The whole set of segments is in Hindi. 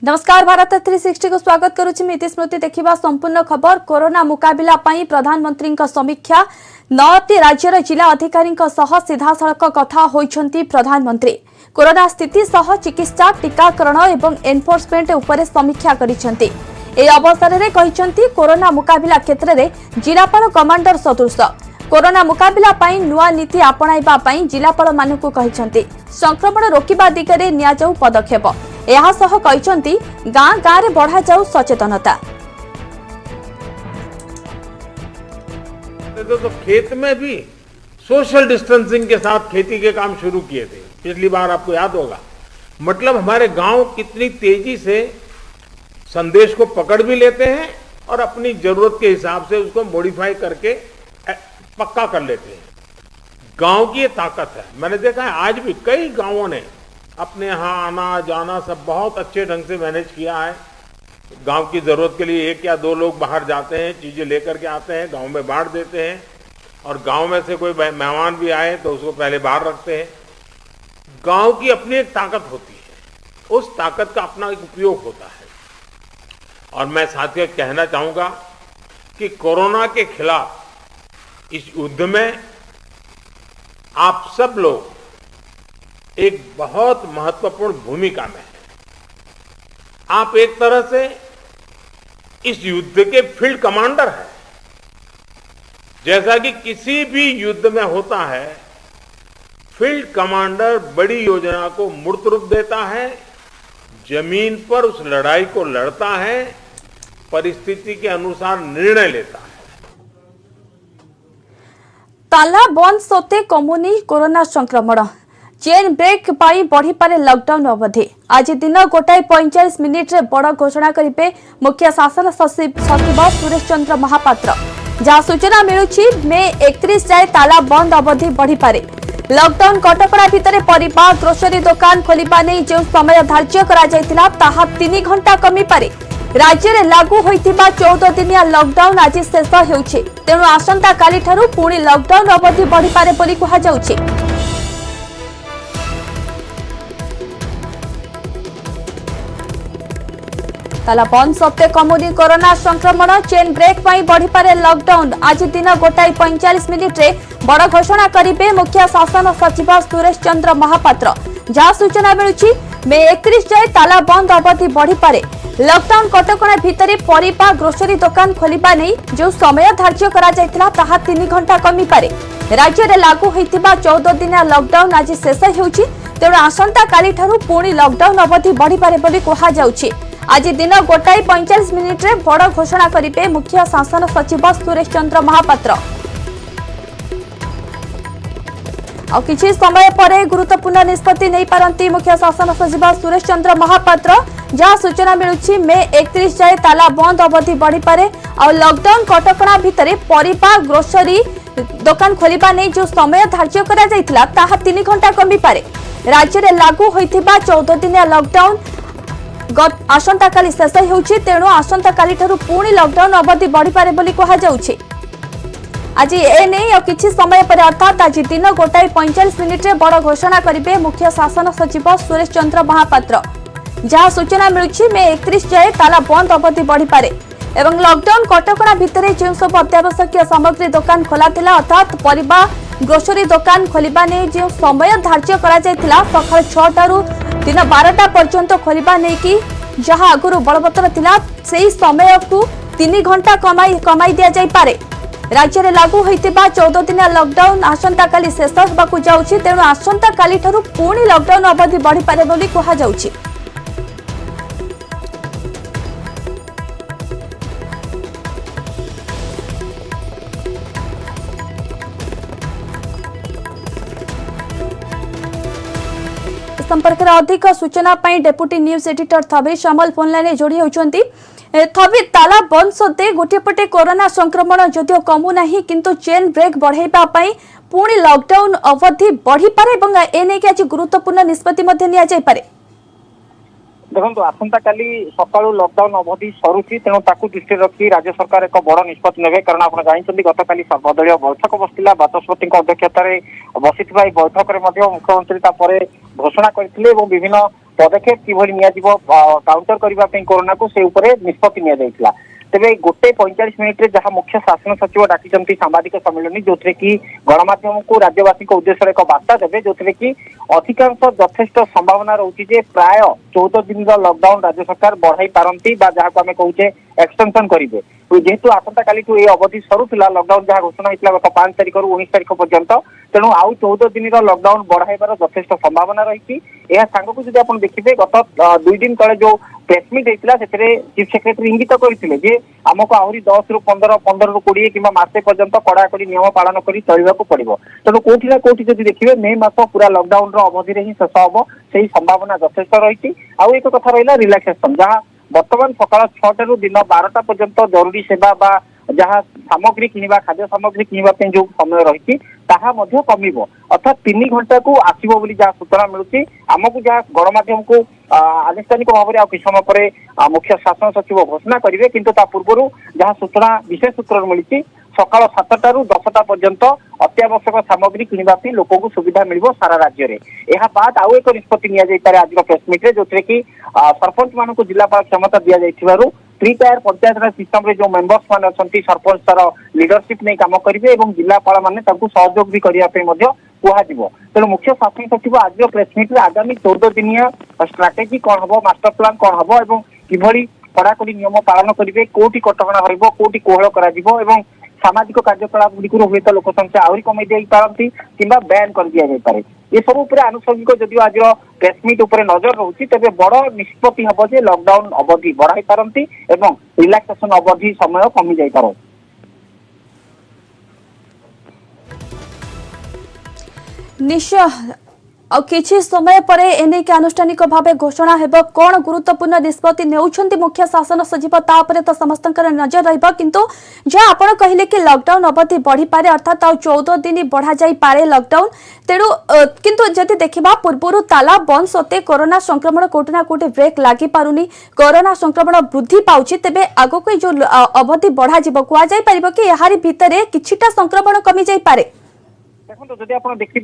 नमस्कार भारत 360 को स्वागत करुछि मिति स्मृति देखिबा संपूर्ण खबर। कोरोना मुकाबिला पई प्रधानमंत्री समीक्षा 9टी राज्यर जिला अधिकारी सीधा सड़क कथा होइछंती प्रधानमंत्री। कोरोना स्थिति सह चिकित्सा टीकाकरण एवं एनफोर्समेंट उपरे समीक्षा करिसेंती। ए अवसर रे कहिसेंती कोरोना मुकाबिला क्षेत्र रे जिलापाल कमांडर सदृश कोरोना मुकाबिला पई नुआ नीति अपनाइबा पई जिलापाल मानकु कहिसेंती। संक्रमण रोकिबा दिगरे निया जाऊ पदक्षेप यह सह कहिसेंती गां गां रे बढ़ा जाऊ सचेतनता। तो खेत में भी सोशल डिस्टेंसिंग के साथ खेती के काम शुरू किए थे पिछली बार, आपको याद होगा। मतलब हमारे गांव कितनी तेजी से संदेश को पकड़ भी लेते हैं और अपनी जरूरत के हिसाब से उसको मॉडिफाई करके पक्का कर लेते हैं। गांव की ये ताकत है। मैंने देखा है आज भी कई गांवों ने अपने यहाँ आना जाना सब बहुत अच्छे ढंग से मैनेज किया है। गांव की जरूरत के लिए 1 या 2 लोग बाहर जाते हैं, चीजें लेकर के आते हैं, गांव में बांट देते हैं और गांव में से कोई मेहमान भी आए तो उसको पहले बाहर रखते हैं। गांव की अपनी एक ताकत होती है, उस ताकत का अपना एक उपयोग होता है। और मैं साथियों कहना चाहूंगा कि कोरोना के खिलाफ इस युद्ध में आप सब लोग एक बहुत महत्वपूर्ण भूमिका में है। आप एक तरह से इस युद्ध के फील्ड कमांडर हैं। जैसा कि किसी भी युद्ध में होता है, फील्ड कमांडर बड़ी योजना को मूर्त रूप देता है, जमीन पर उस लड़ाई को लड़ता है, परिस्थिति के अनुसार निर्णय लेता है। ताला बंद सत्ते कमुनी कोरोना संक्रमण। चेन ब्रेक पाई बढ़ी पारे लॉकडाउन अवधि। आज दिन 1:45 रे बड़ घोषणा करिवे मुख्य शासन सचिव सुरेश चंद्र महापात्र। जहाँ सूचना मिलुछि मे 31 जाए ताला बंद अवधि बढ़ी पारे। लॉकडाउन कटकड़ा भितर परिबा ग्रोसरी दुकान खोलिबा नै जो समय धार्य करा जायतिला ताहा 3 घंटा कमी पारे। राज्य में लागू होइतिबा 14 दिनिया लॉकडाउन आज शेष हेउछि। तेणु आसंता काली ठारू पुणी लॉकडाउन अवधि बढ़ी पारे बोली कहा जाउछि। ताला बंद सत्ते कमुनी कोरोना संक्रमण। चेन ब्रेक पाई बढ़ी पारे लॉकडाउन। आज दिन 1:45 रे बड़ घोषणा करिवे मुख्य शासन सचिव सुरेश चंद्र महापात्र। जहाँ सूचना मिलुछि मे 31 जाए ताला बंद अवधि बढ़ी पारे। लॉकडाउन कटकणा भितर परिबा ग्रोसरी दुकान खोलिबा नै जो समय धार्य करा जायतिला ताहा 3 घंटा कमी पारे। राज्य में लागू होइतिबा 14 दिनिया लॉकडाउन आज शेष हेउछि। तेणु आसंता काली ठारू पुणी लॉकडाउन अवधि बढ़ी पारे बोली कहा जाउछि। आज दिन 1:45 रे बड़ घोषणा करिवे मुख्य शासन सचिव सुरेश चंद्र महापात्र। और किछि समय परे गुरुत्वपूर्ण निष्पत्ति नहीं पारंती मुख्य शासन सचिव सुरेश चंद्र महापात्र। जहाँ सूचना मिलुछि मे 31 जाए ताला बंद अवधि बढ़ी पारे और लॉकडाउन कटकणा भितर परिबा ग्रोसरी दुकान खोलिबा नै जो समय धार्य करा जायतिला ताहा 3 घंटा कमी पारे। राज्य में लागू होइतिबा 14 दिनिया लॉकडाउन आसंता काली शेष हेउछि। तेणु आसंता काली ठारू पुणी लॉकडाउन अवधि बढ़ी पारे बोली कहा जाउछि। आज ए नहीं और किछि समय पर अर्थात आज दिन 1:45 रे बड़ घोषणा करिवे मुख्य शासन सचिव सुरेश चंद्र महापात्र। जहाँ सूचना मिलुछि मे 31 जाए ताला बंद अवधि बढ़ी पारे एवं लॉकडाउन कटकणा भितर जो सब अत्यावश्यक सामग्री दुकान खोला थिला अर्थात परिबा ग्रोसरी दुकान खोलिबा नै जो समय धार्य करा जायतिला सकाळ 6 टारू दिन 12टा पर्यंत खोलिबा नै कि जहाँ आगुरु बलवत्तर थिला सेही समय को 3 घंटा कमाई दिया जाय पारे। राज्य में लागू होइतिबा 14 दिनिया लॉकडाउन आसंता काली शेष हेबाकु जाउछि। तेणु आसंता काली ठारू पुणी लॉकडाउन अवधि बढ़ी पारे बोली कहा जाउछि। संपर्क में अधिक सूचना पाई डेप्यूटी न्यूज एडिटर थबे श्यामल फोन लाइन जोड़ी होती। थबे ताला बंद सत्ते गोटेपटे कोरोना संक्रमण जदिओ कमु नाही किंतु चेन ब्रेक बढ़ाइबा पई पुणी लॉकडाउन अवधि बढ़ी पारे एवं एने कि आज गुरुत्वपूर्ण निष्पत्ति मध्ये निया जाय पारे। देखो आसंता काली सकाळु लॉकडाउन अवधि सरुची तेणु ताकू दृष्टि रखी राज्य सरकार एक बड़ निष्पत्ति नेबे। कारण आप जानते गतकाली सर्वदलीय बैठक बसला बाचस्पति अध्यक्षतार बसी बैठक में मुख्यमंत्री घोषणा करते विभिन्न पदक्षेप किभଳି नियाजिबो काउंटर करबा पे कोरोना को से ऊपर निष्पत्ति निया जायतिला। तेबे गोटे 45 मिनिट रे जहां मुख्य शासन सचिव डाकिचंती सांबादिक सम्मेलन जो कि गणमाध्यम को राज्यवासी को उद्देश्य एक वार्ता देवे जो कि अधिकांश यथेष्ट संभावना रही जे प्राय 14 दिन लॉकडाउन राज्य सरकार बढ़ाई पारती जहाँ को आम कहे एक्सटेंशन करेंगे जेहेतु आसंता काली अवधि सरुला लॉकडाउन जहाँ घोषणा होता गत 5 तारिख रु 19 तारिख पर्यंत तेणु आउ 14 दिन लॉकडाउन बढ़ाइबार यथेष्ट संभावना रही सांग को जब आप देखिए गत 2 दिन तले जो प्रेसमिट होता है चीफ सेक्रेटरी इंगित करते आमको आहरी 10 रु 15 रु 20 कि मासे पर्यंत कड़ाकड़ी नियम पालन कर चलने को पड़ो तेणु कौटी ना कौटी जब देखिए मे मास पूरा लॉकडाउन अवधि ही शेष हम से संभावना यथेष्ट रही आउ एक कथा रहा रिलैक्सेशन जहाँ बर्तमान सकाल 6 रु दिन 12टा पर्यंत जरूरी सेवा बा जहाँ सामग्री किनिबा खाद्य सामग्री किनिबा पे जो समय रही कमिबो अर्थात 3 घंटा को आसीबो बोली जहाँ सूचना मिलुची आमको जहाँ गणमाध्यम को आनुष्ठानिक भाव में किछ समय पर मुख्य शासन सचिव घोषणा करेंगे किंतु ता पूर्व जहाँ सूचना विशेष सूत्र मिली सकाल 7टा रु 10टा पर्यंत अत्यावश्यक सामग्री किनिबा पे लोक को सुविधा मिलिबो सारा राज्य रे एहा बाद आउ एक निष्पत्ति निया जाय पारे आज प्रेसमिट रे जोथरे कि सरपंच मान को जिलापाल क्षमता दिया जायथिबारु 3 टायर पंचायत राज सिस्टम रे जो मेंबर्स मान अछंती सरपंच तार लीडरशिप नै काम करिवे एवं जिलापाल माने ताकू सहयोग भी करिया पे मध्य कुहाजिबो तेणु मुख्य शासन सचिव आज प्रेसमिट रे आगामी 14 दिनिया स्ट्राटेजी कौन हबो मास्टर प्लान कौन हबो एवं किभଳି कड़ाकड़ी नियम पालन करिवे कोटी कटकणा हरिबो कोटी कोहळ कराजिबो एवं सामाजिक कार्यकलाप गुड़िक हुए तो लोक संख्या आहरी कमे दी पारती किंबा बैन कर दिया जाए ये सब उपर आनुषंगिक जदिव आज प्रेसमिट उपर नजर रोचे तेज बड़ निष्पत्ति हम जे लॉकडाउन अवधि बढ़ाई पारती एवं रिलैक्सेशन अवधि समय कमी जाई पारो। निश्चय और किछि समय पर एने के आनुष्ठानिक भावे घोषणा हेबो कोन गुरुत्वपूर्ण निष्पत्ति नेउछंती मुख्य शासन सचिव ता उपरे तो समस्तकर नजर रहबो किंतु जे आपण कहिले कि लॉकडाउन अवधि बढ़ी पारे अर्थात 14 दिन बढ़ा जाई पारे लॉकडाउन तेणु किंतु जदि देखिबा पूर्वरु ताला बंद सते कोरोना संक्रमण कोटना कोटे ब्रेक लागी पारुनी कोरोना संक्रमण वृद्धि पाउछि तेबे आगो को जो अवधि बढ़ा जिवो कुआ जाई परिबो कि एहारी भितरे किछिटा संक्रमण कमी जाई पारे। देखो जदि आप देखिए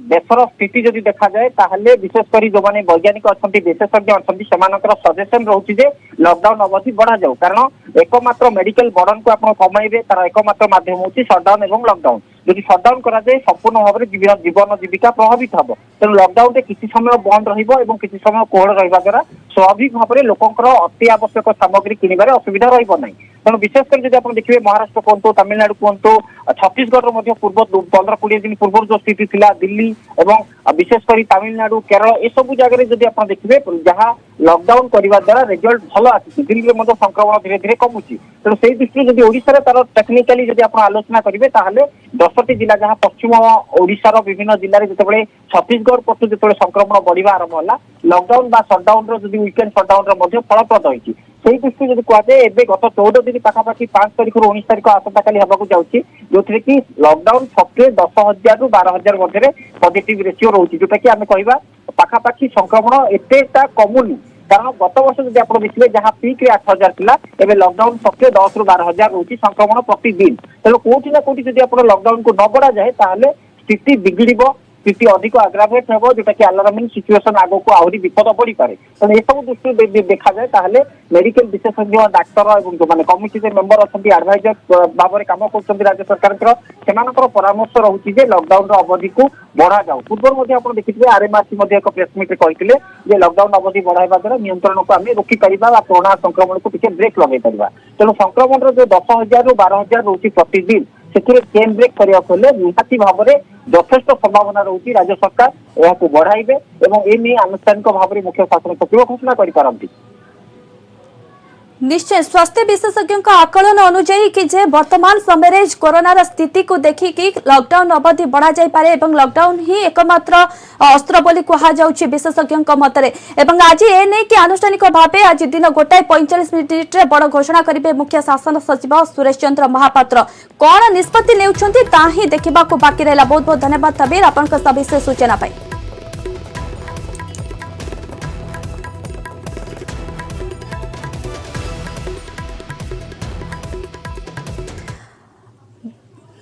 देशर स्थिति जदि देखा जाए ताहले विशेषकर जो माने वैज्ञानिक अच्छा विशेषज्ञ अच्छा सजेसन रोचे जे लॉकडाउन अवधि बढ़ा जाऊ कारण एकमात्र मेडिकल बर्डन को आप कमाइबे तार एकमात्र माध्यम होची शटडाउन एवं लॉकडाउन जदि शटडाउन करा जाए संपूर्ण भाव में जीवन जीविका प्रभावित हम तेणु लॉकडाउन रे किसी समय बंद रहिबो एवं किसी समय कोहड़ रहिबा द्वारा स्वाभाविक भाव में लोकंकर अति आवश्यक सामग्री किनिबारे असुविधा रहिबो नहीं तेणु विशेषकर जब आप देखिए महाराष्ट्र कहतु तमिलनाडु कहतु छत्तीसगढ़ पूर्व 15-20 दिन पूर्व जो स्थिति थिला दिल्ली एवं विशेषकर तमिलनाडु केरल ये सब जगह जब आप देखिए जहाँ लॉकडाउन करने द्वारा रिजल्ट भल आसी दिल्ली में संक्रमण धीरे धीरे कमुची तेणु से दृष्टि जब ओडिशा तार टेक्निकाली जब आप आलोचना करेंगे ताहले 10टी जिला जहाँ पश्चिम ओडिशार विभिन्न जिले में जिते छत्तीसगढ़ पटु जो संक्रमण बढ़ा आरंभ है लॉकडाउन बा शटडाउन वीकेंड शटडाउन फलप्रद होती से दृष्टि जब कहुए एवं गत 14 दिन पाखापाखि 5 तारिख रु 19 तारिख आसंता काली हवा जाऊँगी जो कि लॉकडाउन सत्वे 10,000 रु 12,000 मध्य पॉजिटिव रेशियो रोचे जोटा कि आम कह पाखापाखि संक्रमण एतेटा कमुनी कारण गत वर्ष जब आप देखिए जहाँ पीक 8,000 थिला एवं लॉकडाउन सत्वे 10 रु 12,000 रोचे संक्रमण प्रतिदिन तेणु कौटी ना कौटी जब आप लॉकडाउन को न बढ़ा जाए ताहले स्थिति बिगड़ स्थिति अधिक आग्रावेट हो जोटा कि अलार्मिंग सिचुएशन आग को आहरी विपद बढ़ी पारे तेणु ये सब दृष्टि देखा जाए ताहले मेडिकल विशेषज्ञ डाक्तर और जो मैंने कमिटी मेंबर अच्छा एडवाइजर भाव में कम कर राज्य सरकार परामर्श रोचे लॉकडाउन अवधि को बढ़ा जाऊ पूर्व आप देखिए आरएमआरसी एक प्रेसमिट कहते लॉकडाउन अवधि बढ़ाइबा द्वारा नियंत्रण को आम रोकिपर कोरोना संक्रमण को टिके ब्रेक लगे पार तेणु संक्रमण जो 10,000 रु 12,000 रोचे प्रतिदिन से चेन ब्रेक करने निहाती भाव में यथेष्ट संभावना रोची राज्य सरकार यह बढ़ाइबे एवं ए आनुष्ठानिक भाव में मुख्य शासन सचिव घोषणा करिपारंती। निश्चय स्वास्थ्य विशेषज्ञों का आकलन अनुଯାयी कि जे वर्तमान समय कोरोना स्थिति को देखिकी लॉकडाउन अवधि बढ़ा जाई पारे एवं लॉकडाउन ही एकमात्र अस्त्र बोली कहा जाउछि विशेषज्ञों मतरे एवं आज ए नै कि आनुष्ठानिक भावे आज दिन 1:45 मिनिट रे बड़ घोषणा करिवे मुख्य शासन सचिव सुरेश चंद्र महापात्र कोन निष्पत्ति नेउछंती ताही देखिबा को बाकी रहला। बहुत बहुत धन्यवाद तबीर आपन का सविशेष सूचना पाई।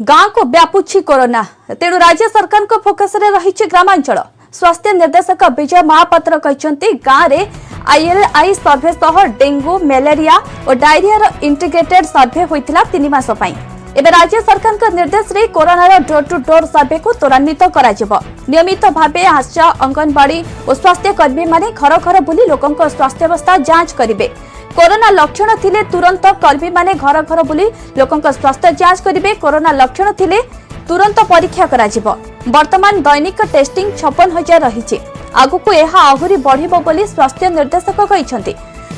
गाँ को व्यापुछि कोरोना तेणु राज्य सरकार को फोकस रे रही ग्रामांचल स्वास्थ्य निर्देशक विजय महापात्र कहते गाँव में ILI सर्वे सह डेंगू मलेरिया और डायरिया इंटीग्रेटेड सर्वे होता 3 मास एवं राज्य सरकार निर्देश रे corona door to door survey को त्वरान्वित करा नियमित भाव आशा अंगनवाड़ी और स्वास्थ्य कर्मी माने घर घर बुली लोकों स्वास्थ्य अवस्था जांच करेंगे। कोरोना लक्षण थिले तुरंत कर्मी माने घर घर बुली लोकों स्वास्थ्य जांच करेंगे। कोरोना लक्षण थिले तुरंत परीक्षा करा वर्तमान दैनिक टेस्टिंग 56,000 रही आगुक यह आहुरी बढ़िबो बोली स्वास्थ्य निर्देशक कहते।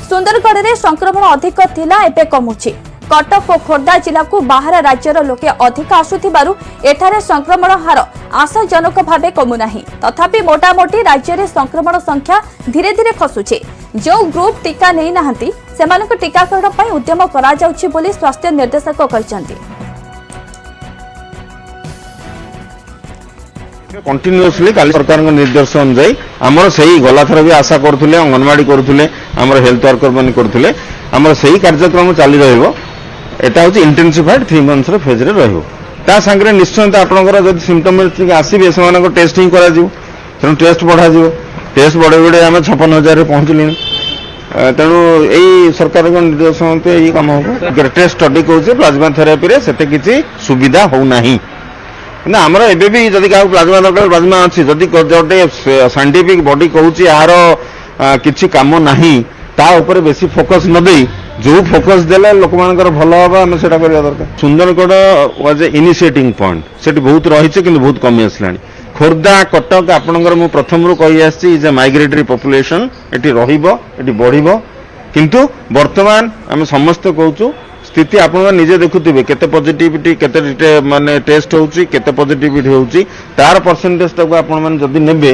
सुंदरगढ़ में संक्रमण अधिक थिला एबे कमुछि। कटक और खोर्धा जिला को बाहर राज्यर लोके अधिक आसुथिबारु एठारे संक्रमण हार आशाजनक भावे कमुना तथापि मोटामोटी राज्य में संक्रमण संख्या धीरे धीरे खसुचे। जो ग्रुप टीका नहीं नाहंती सेमानक टीकाकरण पई उद्यम करा जाउछि बोली स्वास्थ्य निर्देशक कहचंती। कंटिन्यूअसली काली सरकार निर्देश अनुसार आमर सही गलाथर भी आशा करुले अंगनवाड़ी करुले आमर हेल्थ वर्कर माने करुले आमर सही कार्यक्रम चली रहिबो। एटा होची इंटेंसिफाइड 3 मंथ्स रे फेज रे रहिबो। ता संगे निश्चय आपनकर जदि सिम्पटोमेटिक आसीबे सेमानक टेस्टिंग करा जिवो तेनु टेस्ट बढ़ा जिवो। टेस्ट बड़े बड़े आम 56,000 रे पहुंचलु तेणु यही सरकार निर्देश मते यही काम हो। ग्रेटेस्ट स्टडी कहूँ प्लाज्मा थेरापी रे सेते किछि सुविधा हो नाही ना आमर एबे भी जदि का प्लाज्मा दरकार प्लाज्मा अच्छी जदि गोटे साइंटिफिक बॉडी कहूँ यार किछि काम नाही ता ऊपर बेसी फोकस न दे जो फोकस देले लोक मानकर भल हबा हम सेटा करिया दरकार। Sundargarh was a initiating point Sethi बहुत रहिছে किंतु बहुत कमी आसलानी। खोर्धा कटक आपनकर मु प्रथम रु कहि आछि जे माइग्रेटरी पॉपुलेशन एटी रहिबो एटी बढ़िबो किंतु वर्तमान हम समस्त कहूछु स्थिति आपण निजे देखुथिबे केते पॉजिटिविटी केते माने टेस्ट होउची केते पॉजिटिविटी होउची तार परसेंटेज तक आपण माने जदी नेबे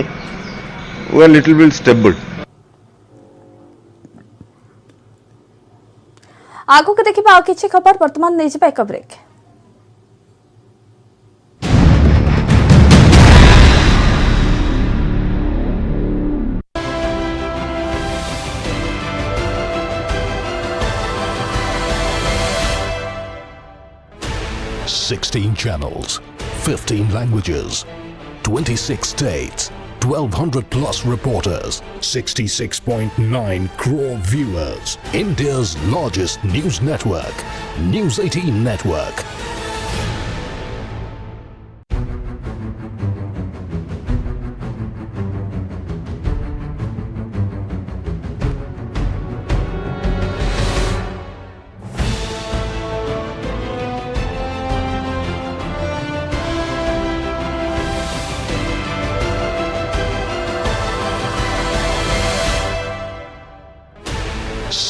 we are little bit stable. आगु के देखिबा आ किछि खबर वर्तमान नै जेबा एक break. Sixteen channels, 15 languages, 26 states, 1,200 plus reporters, 66.9 crore viewers. India's largest news network, News 18 Network.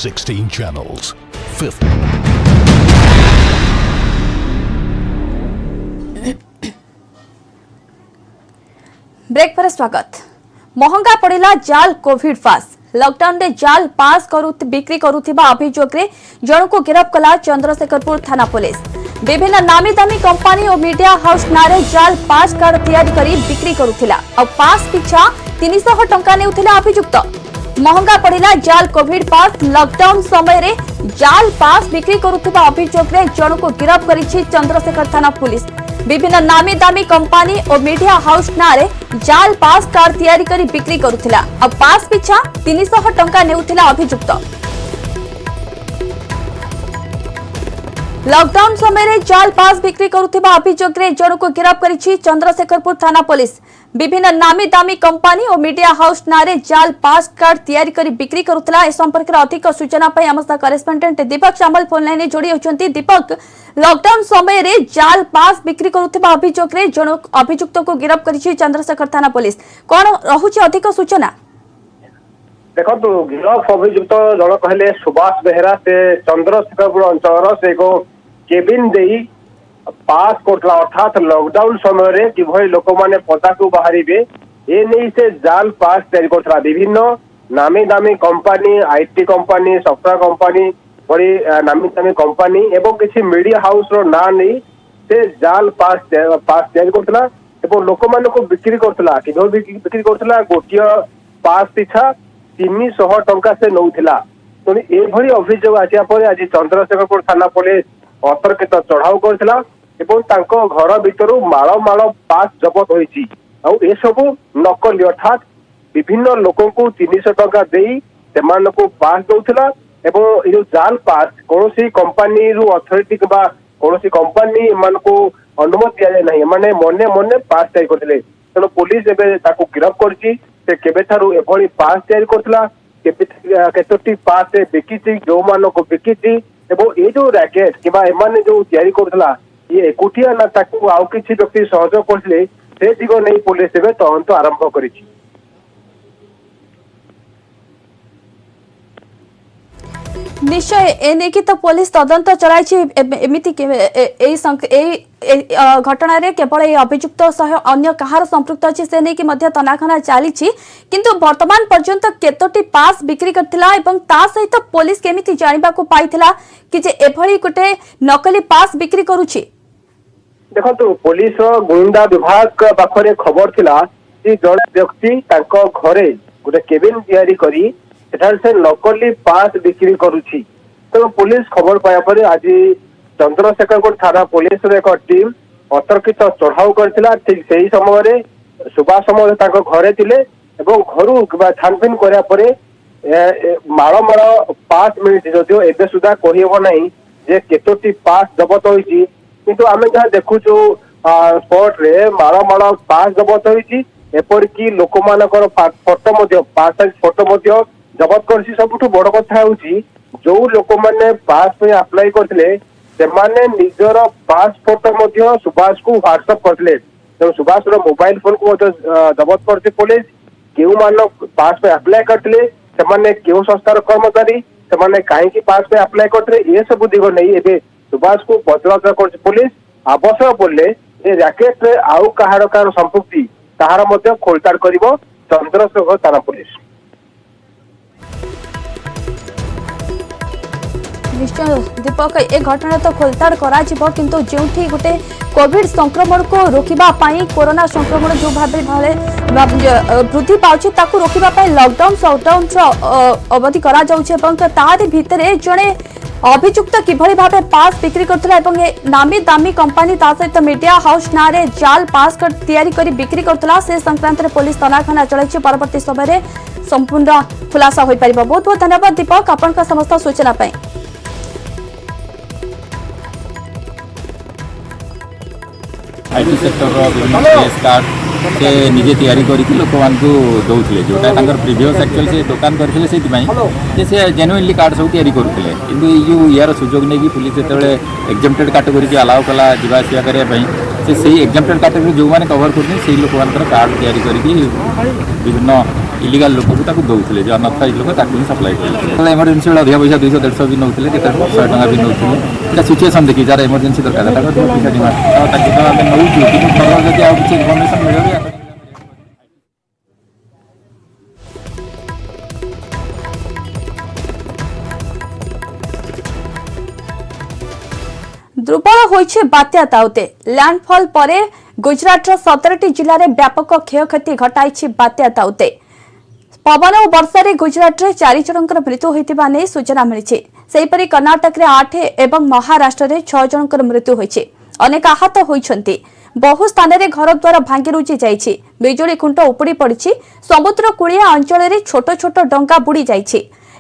Sixteen channels, 50. Break पर स्वागत। महंगा पड़ेला जाल कोविड पास। लॉकडाउन रे जाल पास बिक्री करुथिबा अभियोग रे जण को गिरफ्त कला चंद्रशेखरपुर थाना पुलिस। विभिन्न नामी दामी कंपनी और मीडिया हाउस नारे जाल पास कार्ड तैयारी करी बिक्री करुथिला और पास पिछा 300 टंका नेउथिला अभियुक्त। महंगा पड़ेला जाल कोविड पास। लॉकडाउन समय रे जाल पास बिक्री करुथिबा अभियोग रे जण को गिरफ्त करिछि चंद्रशेखर थाना पुलिस। विभिन्न नामी दामी कंपनी और मीडिया हाउस नारे जाल पास कार्ड तैयारी करी बिक्री करुथिला और पास पिछा 300 टंका नेउथिला अभियुक्त। लॉकडाउन समय रे जाल पास बिक्री करुथिबा अभियोग रे जण को गिरफ्त करिछि चंद्रशेखरपुर थाना पुलिस। विभिन्न नामी दामी कंपनी और मीडिया हाउस नारे जाल पास कार्ड तैयारी करी बिक्री करुथिला। ए संपर्क रे अधिक सूचना पई हमर करेस्पोंडेंट दीपक चामल फोन लाइन रे जोड़ी होचंती। दीपक, लॉकडाउन समय रे जाल पास बिक्री करुथिबा अभियोग रे जण अभियुक्त को गिरफ्त करिछि चंद्रशेखर थाना पुलिस। कोन रहुछि अधिक सूचना? देखो तो गिरफ अभियुक्त जन कहले सुभाष बेहरा से चंद्रशेखरपुर अंचल से को केबिन देई पास कोटला अर्थात लॉकडाउन समय रे किभଳି ଲୋକମାନେ ପଦାକୁ ବାହାରିବେ ଏ ନେଇ ସେ ଜାଲ ପାସ୍ ତିଆରି କରୁଥିଲା। ବିଭିନ୍ନ ନାମୀ ଦାମୀ company, IT company, software company ଭଳି ନାମୀ ଦାମୀ କମ୍ପାନୀ ଏବଂ କିଛି ମିଡିଆ ହାଉସ ର ନାଁ ନେଇ ସେ ଜାଲ ପାସ୍ ତିଆରି କରୁଥିଲା ଏବଂ ଲୋକମାନଙ୍କୁ ବିକ୍ରି କରୁଥିଲା। କିଭଳି ବିକ୍ରି କରୁଥିଲା? ଗୋଟିଏ ପାସ୍ ପିଛା 300 ଟଙ୍କା ସେ ନଉଥିଲା। ତେଣୁ ଏଭଳି ଅଭିଯୋଗ ଆସିବା ପରେ ଆଜି ଚନ୍ଦ୍ରଶେଖରପୁର ଥାନା ପୁଲିସ ଅତର୍କିତ ଚଢାଉ କରିଥିଲା ଏବଂ ତାଙ୍କ ଘର ଭିତରୁ ମାଳ ମାଳ ପାସ୍ ଜବତ ହୋଇଛି। ए सब नकली अर्थात विभिन्न लोक को 300 टंका देई सेमानकु पास दउथला एवं यो जाल पास कोनोसी कंपनी रु अथॉरिटी बा कोनोसी कंपनी मन को अनुमति दिया नहीं माने मने मने पास तय करथिले तेणु पुलिस एबे ताकू गिरफ्त करछि से केबे थारु एभली पास तैयारी करथिला केतोटी पास बिकिछि जो मान को बिकिछि एवं ये जो रैकेट किबा एमाने जो तैयारी करथिला ये एकुटिया ना ताकू आउ किछि व्यक्ति सहयोग करथिले से दिगो नहीं पुलिस एबे तदंत आरंभ करिछि। निश्चय एने की तो पुलिस तदंत चलाई एमिति घटना रे केवल ए अभियुक्त सह अन्य कहार संपृक्त अछि से नेकी मध्य तनाखना चली किंतु वर्तमान पर्यंत केतोटी पास बिक्री करथिला एवं ता सहित पुलिस केमिति जानिबा को पाइथिला कि जे एभली गुटे नकली पास बिक्री करूछि। देखो पुलिस गुइंदा विभाग पाखरे खबर थिला कि जड़े व्यक्ति तांको घरे गुटे केबिन तैयारी करी सेठार से नकली पास बिक्री करुछि तो पुलिस खबर पाया पर आज चंद्रशेखरगढ़ थाना पुलिस एक टीम अतर्कित चढ़ाऊ करथिला ठीक सही समय सुबह समय तांको घरे थिले एवं घरु छानबीन करिया परे माଳ माଳ पास मिली जदियो एबे सुधा कहिबो नहीं जे केतोटी पास जबत होईछि किंतु आमे जहाँ देखुछु स्पॉट रे माळ पास जबत होईछि एपरिकी लोक मानकर फोटो मध्य पास साइज फोटो मध्य जबत करछि। सबुठु बड़ कथा होछि जो लोक माने पास पे अप्लाई करथिले सेमाने निजर पास फोटो मध्य सुभाष को व्हाट्सएप करथिले तो सुभाष रो मोबाइल फोन को जबत करछि पुलिस केउ मान पास पे अप्लाई करथिले सेमाने केउ संस्थार कर्मचारी सेमाने काहे की पास पे अप्लाई करथिले ये सब दिगो नहीं एबे सुभाष को पचराउचरा करछि पुलिस आवश्यक पड़ले ए रैकेट रे आउ कहार संपृक्ति ताहार मध्य खोलताड़ करिवो चंद्रशेखर थाना पुलिस। निश्चय दीपक ए घटना तो खोलताड़ करा जिवो किंतु जोठी गुटे कोविड संक्रमण को रोकिबा पाई कोरोना संक्रमण जो भाबे वृद्धि पाउछि ताकू रोकिबा पाई लॉकडाउन शटडाउन अवधि करा जाउछि एवं तारि भितरे जणे अभियुक्त किभली भाबे पास बिक्री करथला एवं नामी दामी कंपनी ता सहित मीडिया हाउस नारे जाल पास तैयारी करी बिक्री करथला से संक्रांत रे पुलिस तनाखना चलाइछि परवर्ती समय रे संपूर्ण खुलासा होई परिबो। बहुत बहुत धन्यवाद दीपक आपन का समस्त सूचना पाई। आईटी सेक्टर विभिन्न कार्ड से निजे तैयारी करके लोक मान दौले जोटा प्रिवियस एक्चुअल से दुकान करते से जेन्युइनली कार्ड सब तैयारी करुले कि यार सुजोग नहीं पुलिस जो एग्जाम्प्टेड कैटेगोरी की अलाउ कला जावासिया करने से एग्जाम्प्टेड कैटेगोरी जो मैंने कवर कर लोक कार्ड तैयारी करके विभिन्न इलिगाल लोक को दौले जो अनऑथराइज लोक ही सप्लाई कर इमरजेंसी वाला अधिक पैसा 200-150 भी नौते 100 टका भी नौते सिचुएसन देखिए जार इमरजेंसी दरकार पैसा डिमांड नौ कि आउ किसी इनफर्मेशन मिले। दुर्बल होइछे बात्या ताउते लैंडफॉल परे गुजरात 17टी जिले में व्यापक क्षयक्षति घटाई बात्या ताउते पवन और वर्षा रे गुजरात रे 4 जनकर मृत्यु होइतिबा नै सूचना मिलिछि। सेहिपरि कर्नाटक रे 8 एवं महाराष्ट्र रे 6 जनकर मृत्यु होइछि। अनेक आहत होइछन्ति। बहु स्थान रे घर द्वार भांगी रुचि जाइछि। बिजुली खुंट उपड़ी पड़िछि। समुद्र कूलिया अंचल रे छोट छोट डंका बुड़ी जाइछि।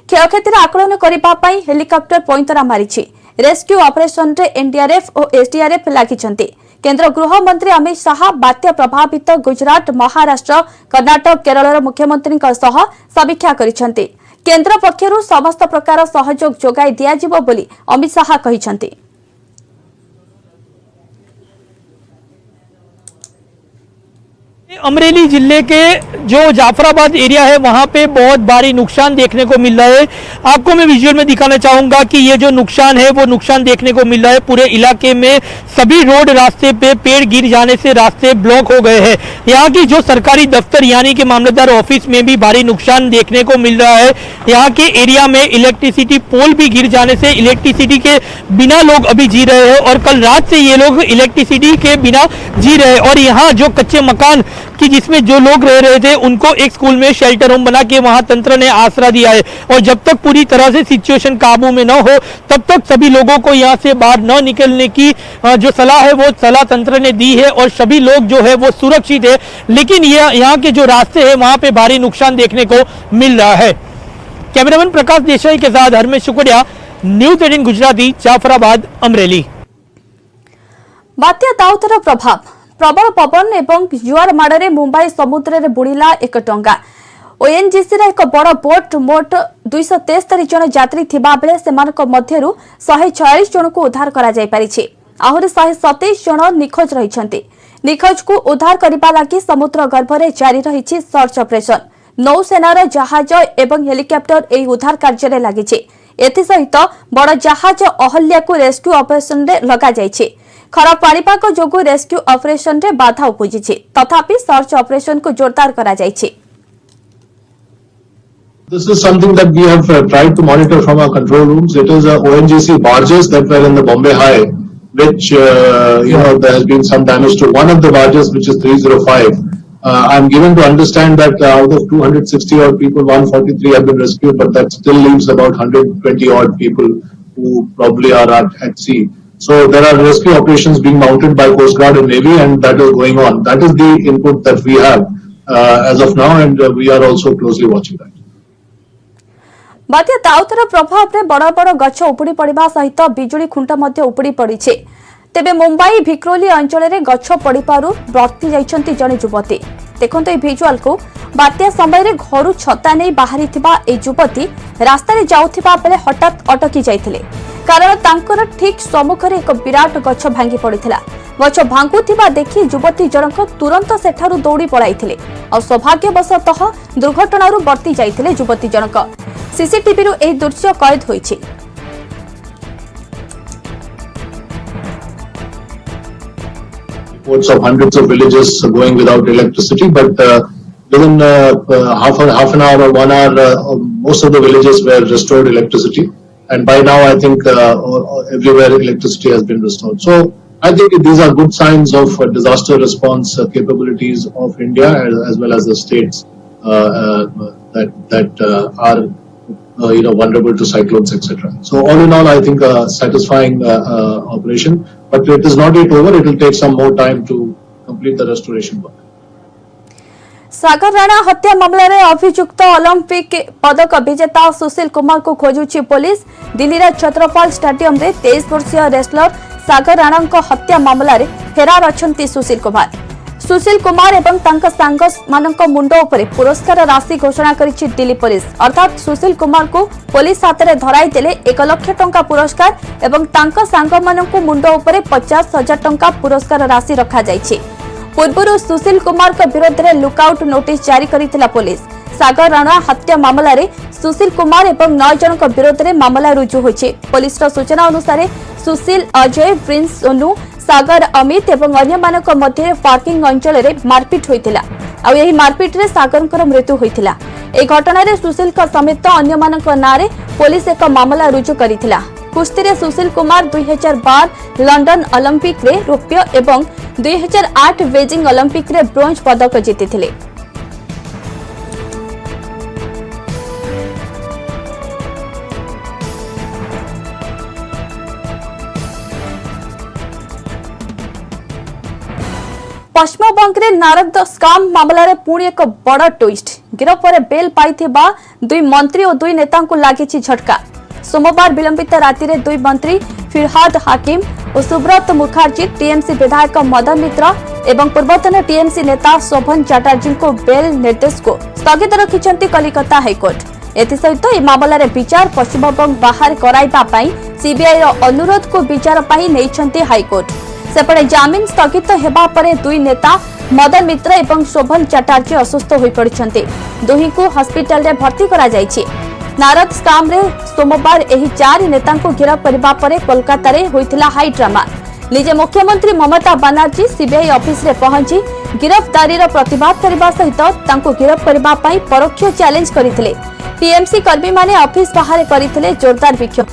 क्षयक्षतिर आकलन करिबा पई हेलिकॉप्टर पैंतरा मारिछि। रेस्क्यू ऑपरेशन रे एनडीआरएफ और एसडीआरएफ लागिछन्ति। केंद्र गृह मंत्री अमित शाह बात्या प्रभावित गुजरात महाराष्ट्र कर्नाटक केरल मुख्यमंत्री समीक्षा करिछन्ति। केंद्र पक्षरु समस्त प्रकार सहयोग जोगाई दियाजिबो बोली अमित शाह कहिछन्ति। अमरेली जिले के जो जाफराबाद एरिया है वहां पे बहुत भारी नुकसान देखने को मिल रहा है। आपको मैं विजुअल में दिखाना चाहूंगा कि ये जो नुकसान है वो नुकसान देखने को मिल रहा है। पूरे इलाके में सभी रोड रास्ते पे पेड़ गिर जाने से रास्ते ब्लॉक हो गए हैं। यहाँ की जो सरकारी दफ्तर यानी कि मामलेदार ऑफिस में भी भारी नुकसान देखने को मिल रहा है। यहाँ के एरिया में इलेक्ट्रिसिटी पोल भी गिर जाने से इलेक्ट्रिसिटी के बिना लोग अभी जी रहे हैं और कल रात से ये लोग इलेक्ट्रिसिटी के बिना जी रहे हैं। और यहाँ जो कच्चे मकान कि जिसमें जो लोग रह रहे थे उनको एक स्कूल में शेल्टर होम बना के वहां तंत्र ने आसरा दिया है और जब तक पूरी तरह से सिचुएशन काबू में न हो तब तक सभी लोगों को यहां से बाहर न निकलने की जो सलाह है वो सलाह तंत्र ने दी है और सभी लोग जो है वो सुरक्षित है। लेकिन यहाँ के जो रास्ते हैं वहां पे भारी नुकसान देखने को मिल रहा है। कैमरामैन प्रकाश देसाई के साथ हरमेश शुक्रिया, न्यूज 18 गुजराती, जाफराबाद, अमरेली। बात्या दाउतर प्रभाव, प्रबल पवन एवं जुआर माड़े मुंबई समुद्र में बुड़िला एक डंगा। ओएनजीसी एक बड़ बोट मोट 273 जन यात्री थिबा बेले सेमानक मध्यरु 146 जन को उद्धार करा जाय परिछि। आहुरी 127 जन निखोज रहिछन्ति। निखोज को उद्धार करबा लागि समुद्र गर्भरे जारी रहिछि सर्च ऑपरेशन। नौसेनार जहाज एवं हेलिकॉप्टर एही उद्धार कार्य रे लागिछि। एथि सहित बड़ जहाज अहल्या को रेस्क्यू ऑपरेशन रे लगा जायछि। खराब पाणीपाग जोगु रेस्क्यू ऑपरेशन रे बाधा उपजिछि, तथापि सर्च ऑपरेशन को जोरदार करा जायछि। This is something that we have tried to monitor from our control rooms. It is ONGC barges that were in the Bombay High, which there has been some damage to one of the barges, which is 305. I'm given to understand that out of 260 odd people, 143 have been rescued, but that still leaves about 120 odd people who probably are at sea. So there are rescue operations being mounted by Coast Guard and Navy, and that is going on. That is the input that we have as of now, and we are also closely watching that. बात्या दाउतर प्रभाव में बड़ बड़ गछ उपुड़ी पड़ा सहित बिजुली खुंट उपुड़ी पड़ी। तेबे मुंबई भिक्रोली अंचल में गछ पड़ू बर्ती जाइछन्ति जने युवती। देखंतु ए भिजुआल को बात्या समय घर छता नहीं बाहरी युवती रास्ता जाउथिबा बेले हठात अटकी जाइथिले, कारण तांकर ठीक सम्मुखें एक विराट गछ भांगी पड़िथिला। गछ भांगुथिबा देखि युवती जनक तुरंत सेठारु दौड़ी पळाइथिले और सौभाग्यवशतः दुर्घटनारु बर्ती जाइथिले युवती जनक। सीसीटीवी रु एही दृश्य कैद होइछि। Reports of hundreds of villages going without electricity, but within half an hour or 1 hour, most of the villages were restored electricity, and by now I think everywhere electricity has been restored. So I think these are good signs of disaster response capabilities of India as well as the states that are vulnerable to cyclones, etc. So all in all, I think a satisfying operation, but it is not yet over. It will take some more time to complete the restoration work. सागर राणा हत्या मामला रे अभियुक्त ओलंपिक पदक विजेता सुशील कुमार को खोजुची पुलिस। दिल्ली रे छत्रपाल स्टेडियम रे 23 वर्षीय रेसलर सागर राणा हत्या मामला रे फेरार अछंती सुशील कुमार। सुशील कुमार एवं तांका सांग मानक मुंड उपरे पुरस्कार राशि घोषणा करिछि दिल्ली पुलिस। अर्थात सुशील कुमार को पुलिस हाथ में धराई देले 1 लाख टंका पुरस्कार एवं तांका सांग मानक मुंड उपरे 50,000 टंका पुरस्कार राशि रखा जाइछि। पूर्व सुशील कुमार के विरोध में लुकआउट नोटिस जारी करिथिला पुलिस। सागर राणा हत्या मामला रे सुशील कुमार एवं 9 जन विरोध में मामला रुजु होइछि। पुलिस सूचना अनुसार सुशील, अजय, प्रिंस, सोनू, सागर, अमित एवं अन्य मानक मध्य पार्किंग अंचल रे मारपीट होइतिला। आ एही मारपीट रे सागरकर मृत्यु होइतिला। ए घटना रे सुशील का समेत अन्य मानक नारे पुलिस एक मामला रुजु करिथिला। कुश्ती रे सुशील कुमार 2012 लंडन ओलंपिक रे रौप्य एवं 2008 बेजिंग ओलंपिक रे ब्रोंज पदक जीतिथिले। पश्चिमबंग रे नारद स्काम मामला रे पुणी एक बड़ ट्विस्ट। गिरफ पर बेल पाइथिबा 2 मंत्री और 2 नेता को लागिछि झटका। सोमवार विलंबित राति रे 2 मंत्री फिरहाद हाकिम और सुब्रत मुखर्जी, टीएमसी विधायक मदन मित्र एवं पूर्वतन टीएमसी नेता शोभन चटर्जी को बेल निर्देश को स्थगित रखिछन्ति कलिकता हाईकोर्ट। एथिसहित ए मामला रे विचार पश्चिमबंग बाहर कराइबा पई सीबीआई रो अनुरोध को विचार पई नेइछन्ति हाईकोर्ट। सेपटे जामिन स्थगित हेबा परे 2 नेता मदन मित्र एवं शोभन चटर्जी असुस्थ होई पड़िछन्ति। दुही को हॉस्पिटल रे भर्ती करा जाइछि। नारद स्काम रे सोमवार एही 4 नेता को गिरफ करबा परे कोलकाता रे होइथिला हाई ड्रामा। निजे मुख्यमंत्री ममता बनर्जी सीबीआई ऑफिस रे पहुंची गिरफ्तारी रो प्रतिवाद करबा सहित तांको गिरफ करबा पई परोक्ष चैलेंज करिथिले। टीएमसी कर्मी माने ऑफिस बाहर करिथिले जोरदार विक्षोभ।